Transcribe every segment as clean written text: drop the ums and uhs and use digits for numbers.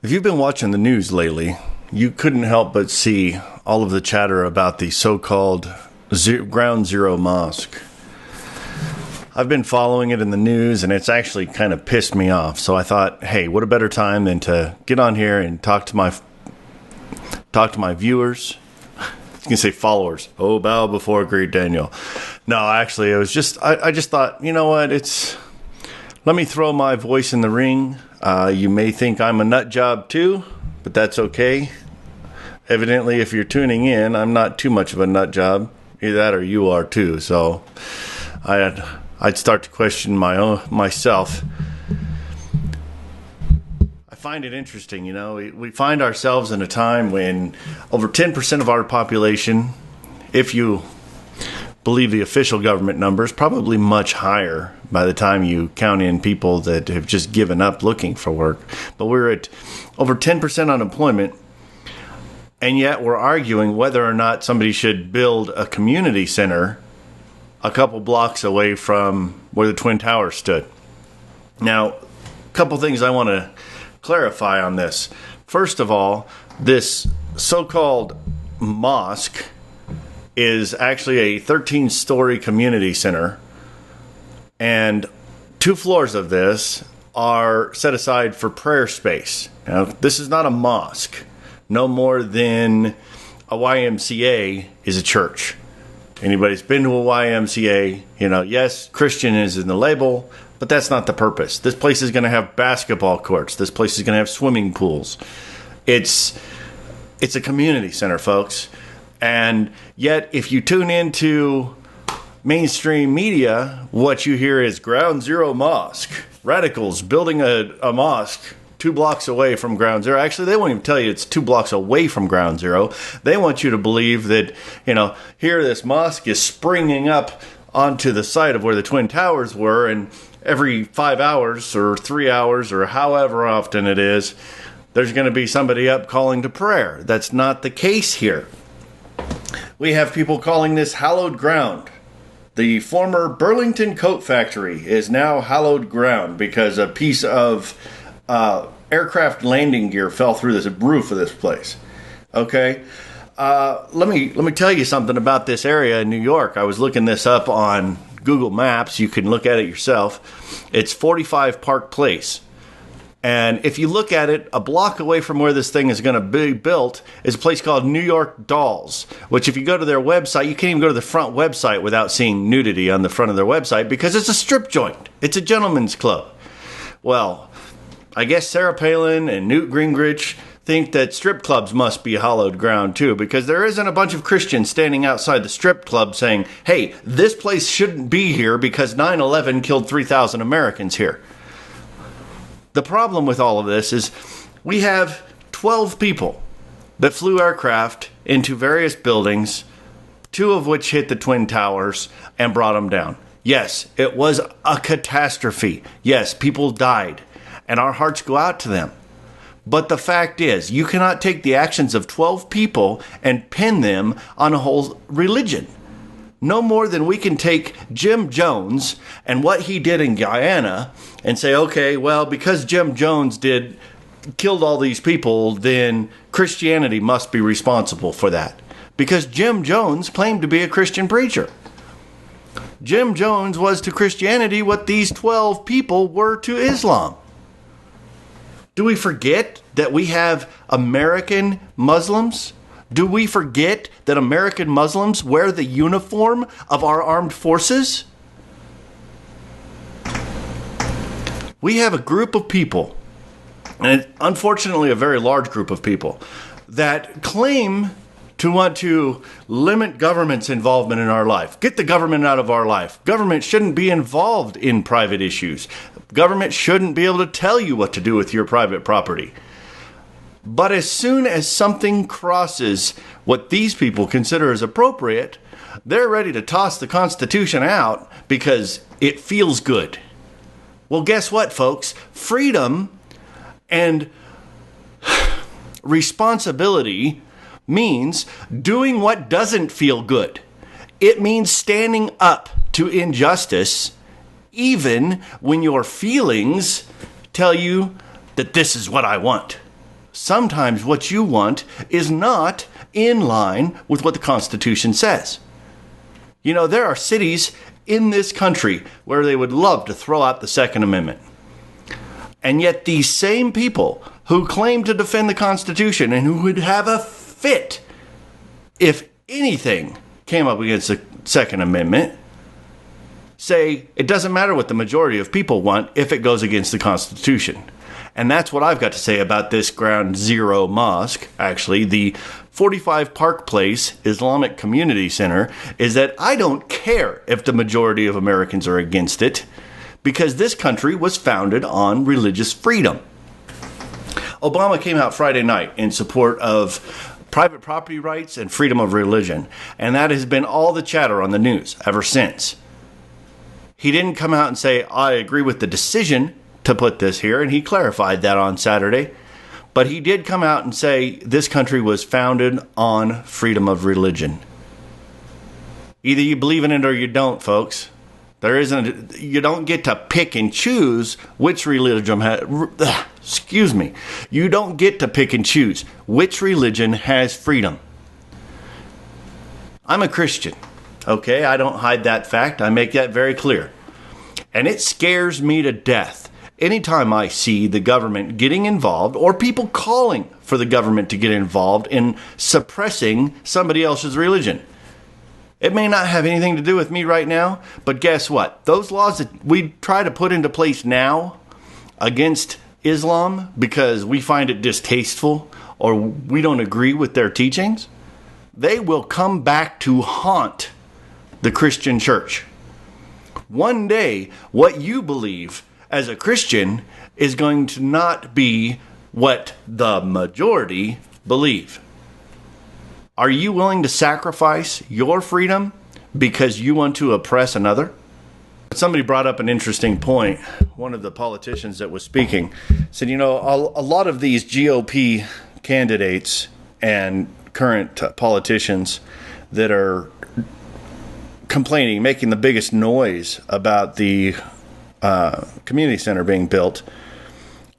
If you've been watching the news lately, you couldn't help but see all of the chatter about the so-called Ground Zero Mosque. I've been following it in the news, and it's actually kind of pissed me off. So I thought, hey, what a better time than to get on here and talk to my viewers. You can say followers. Oh, bow before great Daniel. No, actually, it was just I just thought, you know what? Let me throw my voice in the ring. You may think I'm a nut job too, but that's okay. Evidently, if you're tuning in, I'm not too much of a nut job. Either that or you are too. So I'd start to question myself. I find it interesting, we find ourselves in a time when over 10% of our population, if you believe the official government numbers, probably much higher by the time you count in people that have just given up looking for work. But we're at over 10% unemployment, and yet we're arguing whether or not somebody should build a community center a couple blocks away from where the Twin Towers stood. Now, a couple things I want to clarify on this. First of all, this so-called mosque is actually a 13-story community center, and 2 floors of this are set aside for prayer space. Now, this is not a mosque. No more than a YMCA is a church. Anybody's been to a YMCA, yes, Christian is in the label, but that's not the purpose. This place is going to have basketball courts. This place is going to have swimming pools. It's a community center, folks. And yet, if you tune into mainstream media, what you hear is Ground Zero Mosque. Radicals building a mosque 2 blocks away from Ground Zero. Actually, they won't even tell you it's 2 blocks away from Ground Zero. They want you to believe that, here this mosque is springing up onto the site of where the Twin Towers were, and every 5 hours or 3 hours or however often it is, there's going to be somebody up calling to prayer. That's not the case here. We have people calling this hallowed ground. The former Burlington Coat Factory is now hallowed ground because a piece of aircraft landing gear fell through the roof of this place. Okay, let me tell you something about this area in New York. I was looking this up on Google Maps. You can look at it yourself. It's 45 Park Place. And if you look at it, a block away from where this thing is going to be built is a place called New York Dolls, which if you go to their website, you can't even go to the front website without seeing nudity on the front of their website because it's a strip joint. It's a gentleman's club. Well, I guess Sarah Palin and Newt Gingrich think that strip clubs must be hallowed ground too, because there isn't a bunch of Christians standing outside the strip club saying, hey, this place shouldn't be here because 9/11 killed 3,000 Americans here. The problem with all of this is we have 12 people that flew aircraft into various buildings, 2 of which hit the Twin Towers and brought them down. Yes, it was a catastrophe. Yes, people died, and our hearts go out to them. But the fact is, you cannot take the actions of 12 people and pin them on a whole religion. No more than we can take Jim Jones and what he did in Guyana and say, okay, well, because Jim Jones killed all these people, then Christianity must be responsible for that. Because Jim Jones claimed to be a Christian preacher. Jim Jones was to Christianity what these 12 people were to Islam. Do we forget that we have American Muslims? Do we forget that American Muslims wear the uniform of our armed forces? We have a group of people, and unfortunately a very large group of people, that claim to want to limit government's involvement in our life. Get the government out of our life. Government shouldn't be involved in private issues. Government shouldn't be able to tell you what to do with your private property. But as soon as something crosses what these people consider as appropriate, they're ready to toss the Constitution out because it feels good. Well, guess what, folks? Freedom and responsibility means doing what doesn't feel good. It means standing up to injustice, even when your feelings tell you that this is what I want. sometimes what you want is not in line with what the Constitution says. You know, there are cities in this country where they would love to throw out the Second Amendment. And yet these same people who claim to defend the Constitution and who would have a fit if anything came up against the Second Amendment say it doesn't matter what the majority of people want if it goes against the Constitution. And that's what I've got to say about this Ground Zero Mosque, actually, the 45 Park Place Islamic Community Center, is that I don't care if the majority of Americans are against it, because this country was founded on religious freedom. Obama came out Friday night in support of private property rights and freedom of religion, and that has been all the chatter on the news ever since. He didn't come out and say, I agree with the decision to put this here, and he clarified that on Saturday. But he did come out and say this country was founded on freedom of religion. Either you believe in it or you don't, folks. You don't get to pick and choose which religion You don't get to pick and choose which religion has freedom. I'm a Christian. Okay, I don't hide that fact. I make that very clear. And it scares me to death anytime I see the government getting involved or people calling for the government to get involved in suppressing somebody else's religion. It may not have anything to do with me right now, but guess what? Those laws that we try to put into place now against Islam because we find it distasteful or we don't agree with their teachings, they will come back to haunt the Christian church. One day, what you believe as a Christian is going to not be what the majority believe. Are you willing to sacrifice your freedom because you want to oppress another? Somebody brought up an interesting point. One of the politicians that was speaking said, you know, a lot of these GOP candidates and current politicians that are complaining, making the biggest noise about the community center being built,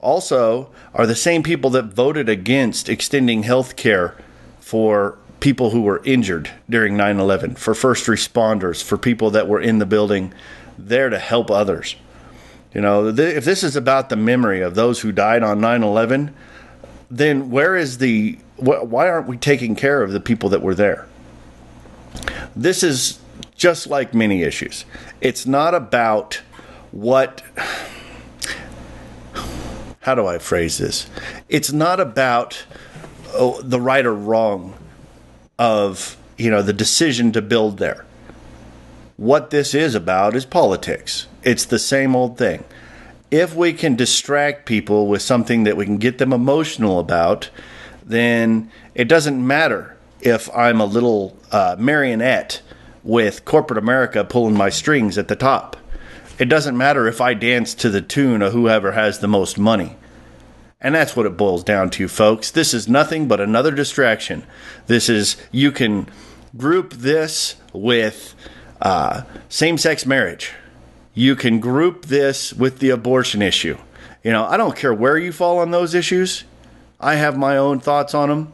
also are the same people that voted against extending health care for people who were injured during 9/11, for first responders, for people that were in the building there to help others. You know, if this is about the memory of those who died on 9/11, then why aren't we taking care of the people that were there? This is just like many issues. It's not about how do I phrase this? It's not about the right or wrong of, the decision to build there. What this is about is politics. It's the same old thing. If we can distract people with something that we can get them emotional about, then it doesn't matter if I'm a little marionette with corporate America pulling my strings at the top. It doesn't matter if I dance to the tune of whoever has the most money. And that's what it boils down to, folks. This is nothing but another distraction. You can group this with same-sex marriage. You can group this with the abortion issue. I don't care where you fall on those issues. I have my own thoughts on them.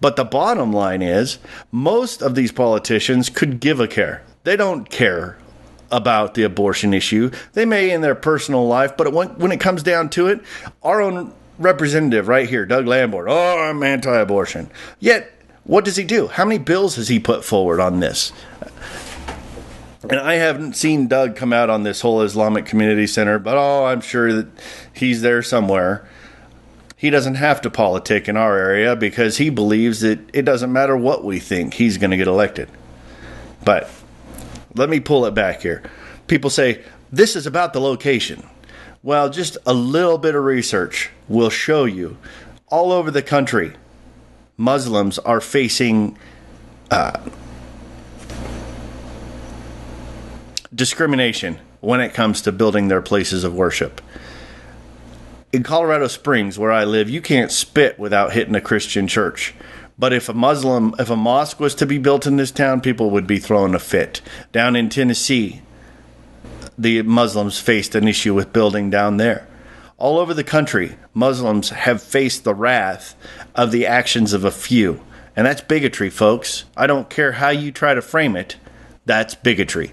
But the bottom line is, most of these politicians could give a care. They don't care about the abortion issue. They may in their personal life, but when it comes down to it, our own representative right here, Doug Lamborn, I'm anti-abortion. Yet, what does he do? How many bills has he put forward on this? And I haven't seen Doug come out on this whole Islamic Community Center, but I'm sure that he's there somewhere. He doesn't have to politic in our area because he believes that it doesn't matter what we think, he's going to get elected. But let me pull it back here. People say, this is about the location. Well, just a little bit of research will show you all over the country, Muslims are facing discrimination when it comes to building their places of worship. In Colorado Springs, where I live, you can't spit without hitting a Christian church. But if a mosque was to be built in this town, people would be throwing a fit. Down in Tennessee, the Muslims faced an issue with building down there. All over the country, Muslims have faced the wrath of the actions of a few. And that's bigotry, folks. I don't care how you try to frame it. That's bigotry.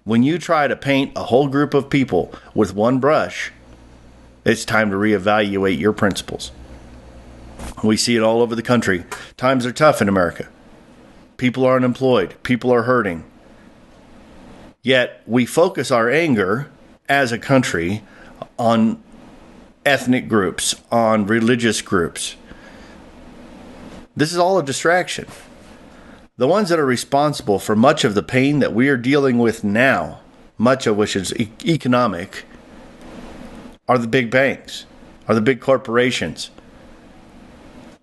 When you try to paint a whole group of people with one brush, it's time to reevaluate your principles. We see it all over the country. Times are tough in America. People are unemployed. People are hurting. Yet we focus our anger as a country on ethnic groups, on religious groups. This is all a distraction. The ones that are responsible for much of the pain that we are dealing with now, much of which is economic, are the big banks, are the big corporations.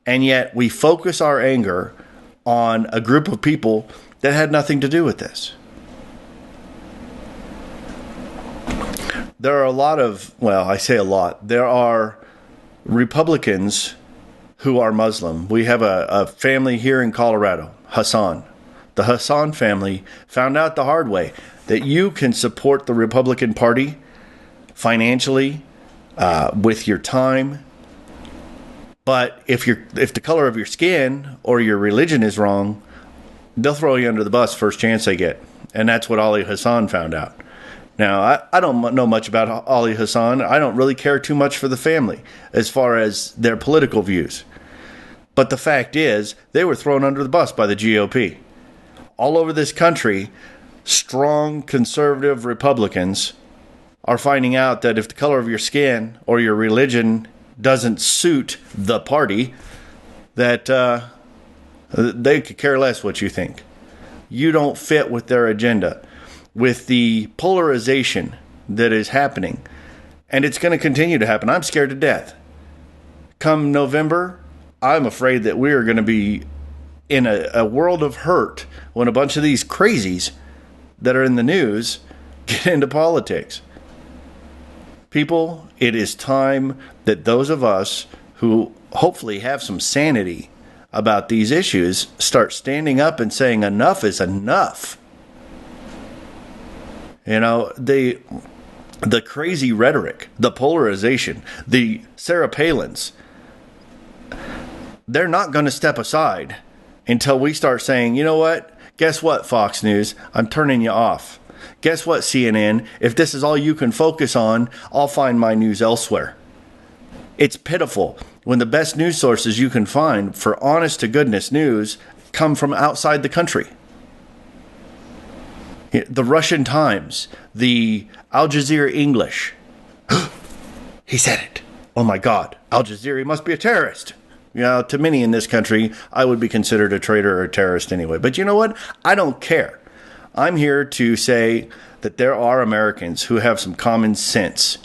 And yet we focus our anger on a group of people that had nothing to do with this. There are a lot of, well, I say a lot, there are Republicans who are Muslim. We have a family here in Colorado, Hassan. The Hassan family found out the hard way that you can support the Republican Party financially, with your time, but if the color of your skin or your religion is wrong, they'll throw you under the bus first chance they get. And that's what Ali Hassan found out. Now, I don't know much about Ali Hassan. I don't really care too much for the family as far as their political views. But the fact is, they were thrown under the bus by the GOP. All over this country, strong conservative Republicans are finding out that if the color of your skin or your religion doesn't suit the party, that they could care less what you think. You don't fit with their agenda. With the polarization that is happening, and it's going to continue to happen. I'm scared to death. Come November, I'm afraid that we are going to be in a world of hurt when a bunch of these crazies that are in the news get into politics. People, it is time that those of us who hopefully have some sanity about these issues start standing up and saying enough is enough. You know, the crazy rhetoric, the polarization, the Sarah Palins, they're not going to step aside until we start saying, you know what? Guess what, Fox News? I'm turning you off. Guess what, CNN? If this is all you can focus on, I'll find my news elsewhere. It's pitiful when the best news sources you can find for honest to goodness news come from outside the country. The Russian Times, the Al Jazeera English. He said it. Oh my God, Al Jazeera must be a terrorist. You know, to many in this country, I would be considered a traitor or a terrorist anyway. But you know what? I don't care. I'm here to say that there are Americans who have some common sense.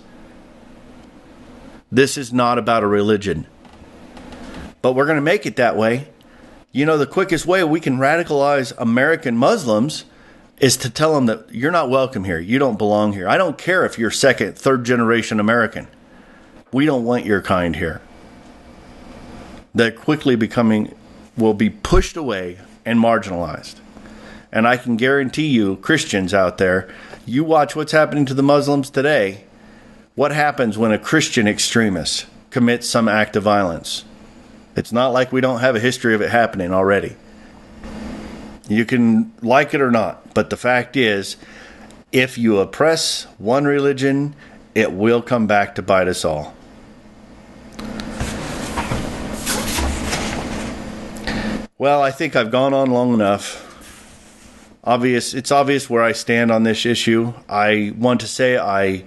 This is not about a religion. But we're going to make it that way. You know, the quickest way we can radicalize American Muslims is to tell them that you're not welcome here. You don't belong here. I don't care if you're second, third generation American. We don't want your kind here. They're quickly will be pushed away and marginalized. And I can guarantee you, Christians out there, you watch what's happening to the Muslims today. What happens when a Christian extremist commits some act of violence? It's not like we don't have a history of it happening already. You can like it or not, but the fact is, if you oppress one religion, it will come back to bite us all. Well, I think I've gone on long enough. It's obvious where I stand on this issue. I want to say I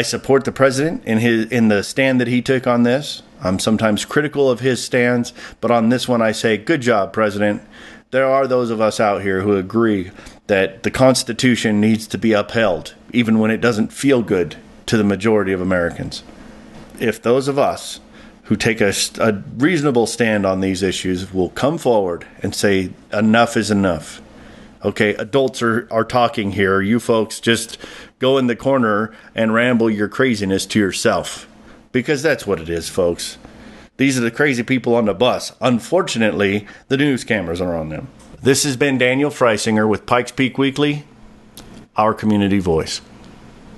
support the president in the stand that he took on this. I'm sometimes critical of his stands, but on this one I say, good job, President. There are those of us out here who agree that the Constitution needs to be upheld, even when it doesn't feel good to the majority of Americans. If those of us who take a reasonable stand on these issues will come forward and say enough is enough. Okay, adults are talking here. You folks just go in the corner and ramble your craziness to yourself. Because that's what it is, folks. These are the crazy people on the bus. Unfortunately, the news cameras are on them. This has been Daniel Freisinger with Pikes Peak Weekly, our community voice.